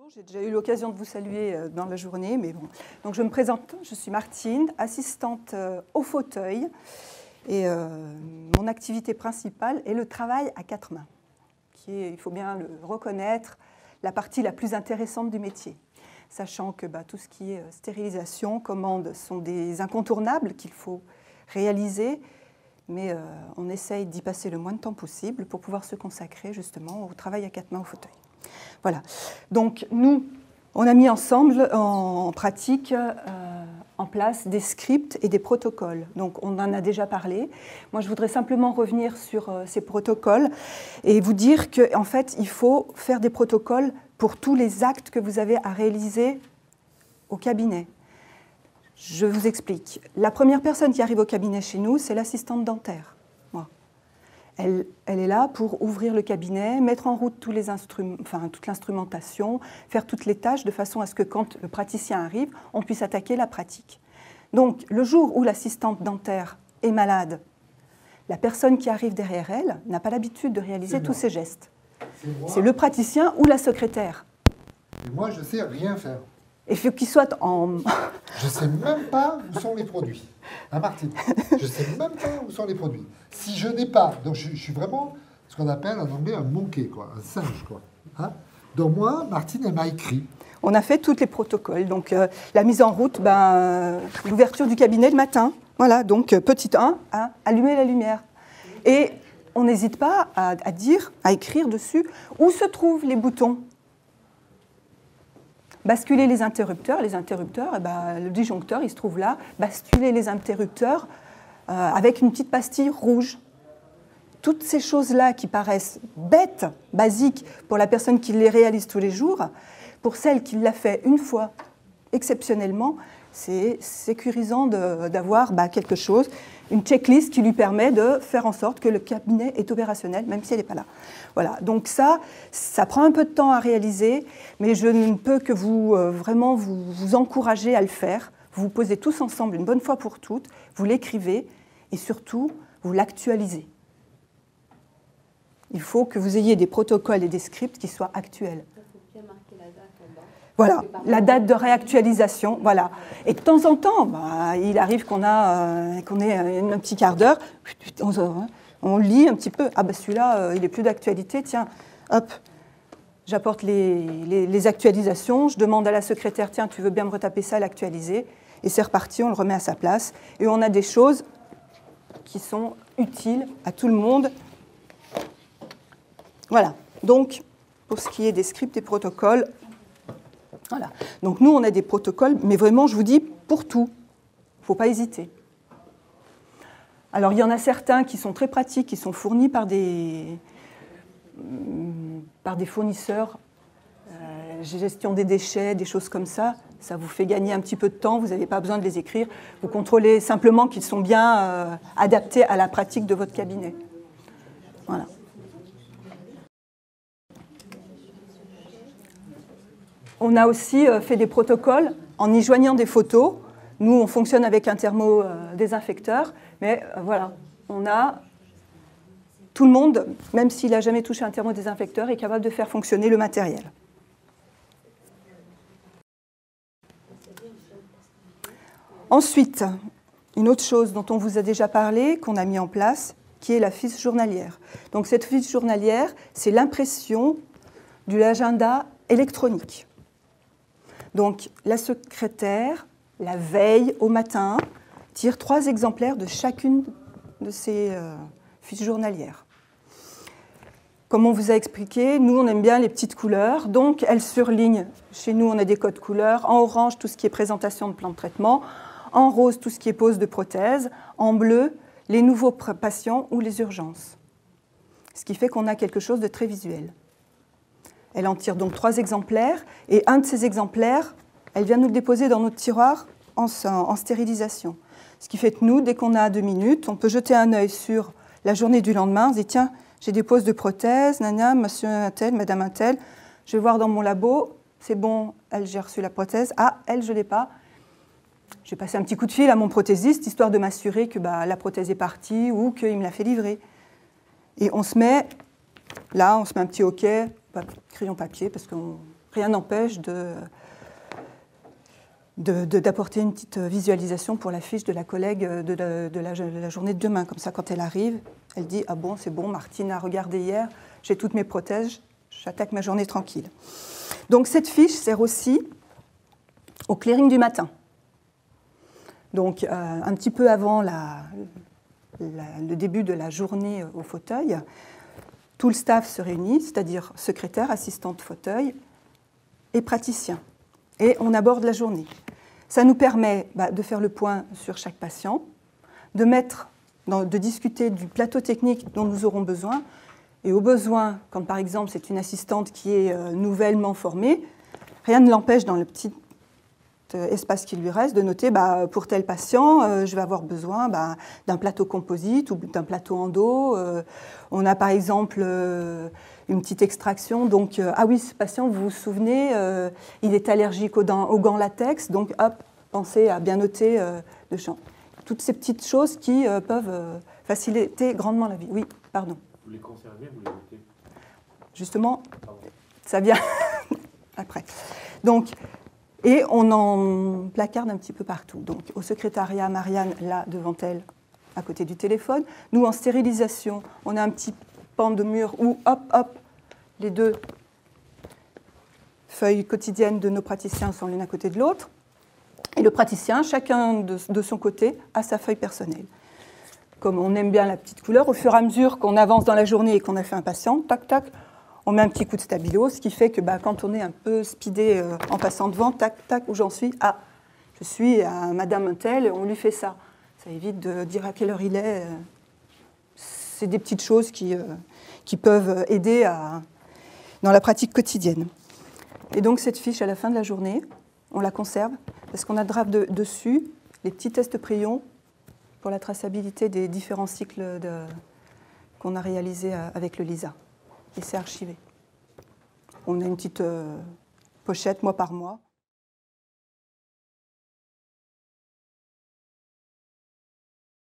Bonjour, j'ai déjà eu l'occasion de vous saluer dans la journée, mais bon. Donc je me présente, je suis Martine, assistante au fauteuil, et mon activité principale est le travail à quatre mains, qui est, il faut bien le reconnaître, la partie la plus intéressante du métier. Sachant que tout ce qui est stérilisation, commande sont des incontournables qu'il faut réaliser, mais on essaye d'y passer le moins de temps possible pour pouvoir se consacrer justement au travail à quatre mains au fauteuil. Voilà. Donc nous, on a mis ensemble en pratique en place des scripts et des protocoles. Donc on en a déjà parlé. Moi, je voudrais simplement revenir sur ces protocoles et vous dire qu'en fait, il faut faire des protocoles pour tous les actes que vous avez à réaliser au cabinet. Je vous explique. La première personne qui arrive au cabinet chez nous, c'est l'assistante dentaire. Moi. Elle est là pour ouvrir le cabinet, mettre en route toute l'instrumentation, faire toutes les tâches de façon à ce que quand le praticien arrive, on puisse attaquer la pratique. Donc, le jour où l'assistante dentaire est malade, la personne qui arrive derrière elle n'a pas l'habitude de réaliser tous ces gestes. C'est le praticien ou la secrétaire. Et moi, je ne sais rien faire. Il faut qu'il soit en... Je ne sais même pas où sont les produits. Hein, Martine? Je ne sais même pas où sont les produits. Si je n'ai pas... Donc, je suis vraiment ce qu'on appelle en anglais un monkey, quoi, un singe, quoi. Hein? Donc, moi, Martine, elle m'a écrit. On a fait tous les protocoles. Donc, la mise en route, l'ouverture du cabinet le matin. Voilà, donc, petit 1, allumer la lumière. Et on n'hésite pas à écrire dessus où se trouvent les boutons. Basculer les interrupteurs, le disjoncteur, il se trouve là. Basculer les interrupteurs avec une petite pastille rouge. Toutes ces choses-là qui paraissent bêtes, basiques, pour la personne qui les réalise tous les jours, pour celle qui l'a fait une fois, exceptionnellement, c'est sécurisant d'avoir quelque chose, une checklist qui lui permet de faire en sorte que le cabinet est opérationnel, même si elle n'est pas là. Voilà, donc ça prend un peu de temps à réaliser, mais je ne peux que vraiment vous encourager à le faire. Vous vous posez tous ensemble une bonne fois pour toutes, vous l'écrivez et surtout, vous l'actualisez. Il faut que vous ayez des protocoles et des scripts qui soient actuels. Voilà, la date de réactualisation, voilà. Et de temps en temps, il arrive qu'on ait un petit quart d'heure, on lit un petit peu, celui-là, il n'est plus d'actualité, tiens, hop, j'apporte les actualisations, je demande à la secrétaire, tiens, tu veux bien me retaper ça, l'actualiser, et c'est reparti, on le remet à sa place, et on a des choses qui sont utiles à tout le monde. Voilà, donc, pour ce qui est des scripts et protocoles, voilà. Donc nous, on a des protocoles, mais vraiment, je vous dis, pour tout. Il ne faut pas hésiter. Alors, il y en a certains qui sont très pratiques, qui sont fournis par des fournisseurs, gestion des déchets, des choses comme ça. Ça vous fait gagner un petit peu de temps, vous n'avez pas besoin de les écrire. Vous contrôlez simplement qu'ils sont bien adaptés à la pratique de votre cabinet. Voilà. On a aussi fait des protocoles en y joignant des photos. Nous, on fonctionne avec un thermodésinfecteur, mais voilà, tout le monde, même s'il n'a jamais touché un thermodésinfecteur, est capable de faire fonctionner le matériel. Ensuite, une autre chose dont on vous a déjà parlé, qu'on a mis en place, qui est la fiche journalière. Donc cette fiche journalière, c'est l'impression de l'agenda électronique. Donc, la secrétaire, la veille au matin, tire 3 exemplaires de chacune de ces fiches journalières. Comme on vous a expliqué, nous, on aime bien les petites couleurs, donc elles surlignent. Chez nous, on a des codes couleurs. En orange, tout ce qui est présentation de plan de traitement. En rose, tout ce qui est pose de prothèse. En bleu, les nouveaux patients ou les urgences. Ce qui fait qu'on a quelque chose de très visuel. Elle en tire donc 3 exemplaires, et un de ces exemplaires, elle vient nous le déposer dans notre tiroir en stérilisation. Ce qui fait que nous, dès qu'on a 2 minutes, on peut jeter un œil sur la journée du lendemain, on se dit, tiens, j'ai des poses de prothèses, nana, monsieur un tel, madame un tel, je vais voir dans mon labo, c'est bon, elle, j'ai reçu la prothèse, elle, je ne l'ai pas. Je vais passer un petit coup de fil à mon prothésiste, histoire de m'assurer que la prothèse est partie ou qu'il me l'a fait livrer. Et on se met, là, on se met un petit OK, crayon papier, parce qu'on rien n'empêche d'apporter une petite visualisation pour la fiche de la collègue de la journée de demain. Comme ça, quand elle arrive, elle dit « Ah bon, c'est bon, Martine a regardé hier, j'ai toutes mes prothèses, j'attaque ma journée tranquille. » Donc cette fiche sert aussi au clearing du matin. Donc un petit peu avant le début de la journée au fauteuil, tout le staff se réunit, c'est-à-dire secrétaire, assistante fauteuil et praticien. Et on aborde la journée. Ça nous permet de faire le point sur chaque patient, de discuter du plateau technique dont nous aurons besoin. Et au besoin, quand par exemple c'est une assistante qui est nouvellement formée, rien ne l'empêche dans le petit espace qui lui reste de noter pour tel patient, je vais avoir besoin d'un plateau composite ou d'un plateau endo. On a par exemple une petite extraction. Donc, ah oui, ce patient, vous vous souvenez, il est allergique aux gants latex. Donc, hop, pensez à bien noter le champ. Toutes ces petites choses qui peuvent faciliter grandement la vie. Oui, pardon. Vous les conservez, vous les notez? Justement, ça vient après. Donc, et on en placarde un petit peu partout. Donc, au secrétariat, Marianne, là, devant elle, à côté du téléphone. Nous, en stérilisation, on a un petit pan de mur où, hop, hop, les deux feuilles quotidiennes de nos praticiens sont l'une à côté de l'autre. Et le praticien, chacun de son côté, a sa feuille personnelle. Comme on aime bien la petite couleur, au fur et à mesure qu'on avance dans la journée et qu'on a fait un patient, tac, tac, on met un petit coup de stabilo, ce qui fait que quand on est un peu speedé en passant devant, tac, tac, où j'en suis, ah, je suis à Madame Untel, on lui fait ça. Ça évite de dire à quelle heure il est. C'est des petites choses qui peuvent aider dans la pratique quotidienne. Et donc cette fiche, à la fin de la journée, on la conserve parce qu'on a dessus les petits tests prions pour la traçabilité des différents cycles qu'on a réalisés avec le LISA. Et c'est archivé. On a une petite pochette mois par mois.